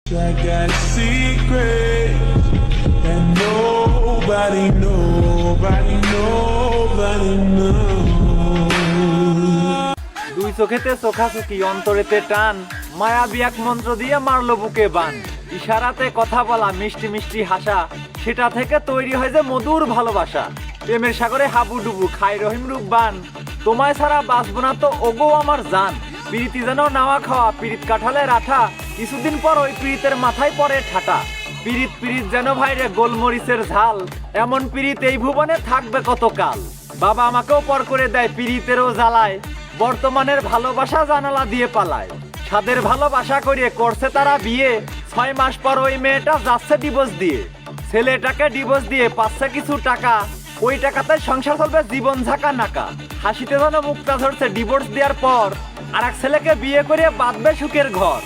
I got a secret that nobody knows. দুই চোখেতে চোখাচোখি অন্তরেতে টান মায়াবী এক মন্ত্র দিয়ে মারলো বুকে বান ইশারাতে কথা বলা মিষ্টি মিষ্টি হাসা সেটা থেকে তৈরি হয় যে মধুর ভালোবাসা প্রেমের সাগরে হাবুডুবু খাই রহিম রূপবান তোমায় ছাড়া বাঁচবো না তো ওগো আমার জান পিরিতি যেন নাওয়া খাওয়া পিরিত কাঠালের আঠা কিছুদিন পর ওই পিরিতের মাথায় পড়ে ঠাটা পিরিত পিরিত যেন ভাইরে গোলমরিচের ঝাল এমন পিরিত এই ভুবনে থাকবে কতকাল বাবা আমাকেও পর করে দেয় পিরিতেরও জ্বালায় বর্তমানের ভালোবাসা জানালা দিয়ে পালায় সাদের ভালোবাসা করে করছে তারা বিয়ে 6 মাস পর ওই মেয়েটা যাচ্ছে ডিভোর্স দিয়ে ছেলেটাকে ডিভোর্স দিয়ে পাচ্ছে কিছু টাকা ওই টাকাতে সংসার চলবে জীবন ঝাঁকা নাকা হাসিতে যেন মুক্তা ধরছে ডিভোর্স দেওয়ার পর আর এক ছেলেকে বিয়ে করে বাঁধবে সুখের ঘর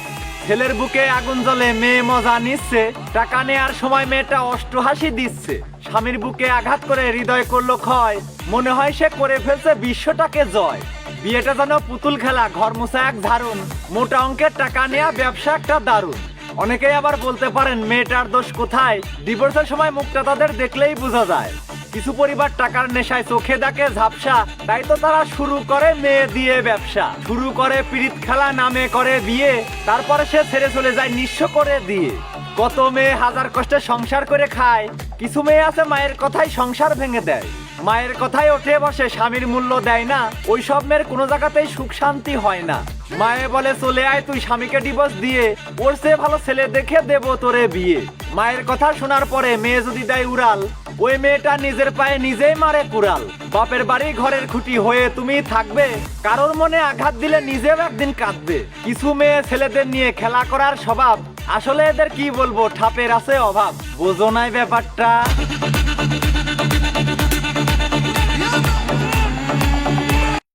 ছেলের বুকে আগুন জ্বলে মেয়ে মজা নিচ্ছে টাকা নেয়ার সময় মেয়েটা অষ্টহাসি দিচ্ছে স্বামীর বুকে আঘাত করে হৃদয় করলো ক্ষয় মনে হয় সে করে ফেলছে বিশ্বটাকে জয় বিয়েটা যেন পুতুল খেলা ঘর মোছা এক ঝাড়ুন মোটা অঙ্কের টাকা নেয়া ব্যবসা একটা দারুণ অনেকেই আবার বলতে পারেন মেয়েটার দোষ কোথায় ডিভোর্সের সময় মুখটা তাদের দেখলেই বোঝা যায় কিছু পরিবার টাকার নেশায় চোখে দেখে ঝাপসা তাই তো তারা শুরু করে মেয়ে দিয়ে ব্যবসা শুরু করে পিরিত খেলা নামে করে বিয়ে তারপরে সে ছেড়ে চলে যায় নিঃস্ব করে দিয়ে কত মেয়ে হাজার কষ্টে সংসার করে খায় কিছু মেয়ে আছে মায়ের কথাই সংসার ভেঙে দেয় মায়ের কথায় ওঠে বসে স্বামীর মূল্য দেয় না ওই সব মেয়ের কোনো জায়গাতেই সুখ শান্তি হয় না মায়ে বলে চলে আয় তুই স্বামীকে ডিভোর্স দিয়ে ওর চেয়ে ভালো ছেলে দেখে দেব তোরে বিয়ে মায়ের কথা শোনার পরে মেয়ে যদি দেয় উড়াল ওই মেয়েটা নিজের পায়ে নিজেই মারে কুড়াল বাপের বাড়ি ঘরের খুঁটি হয়ে তুমি থাকবে কারোর মনে আঘাত দিলে নিজেও একদিন কাঁদবে কিছু মেয়ে ছেলেদের নিয়ে খেলা করার স্বভাব আসলে এদের কি বলবো ঠাপের আছে অভাব বোঝো নাই ব্যাপারটা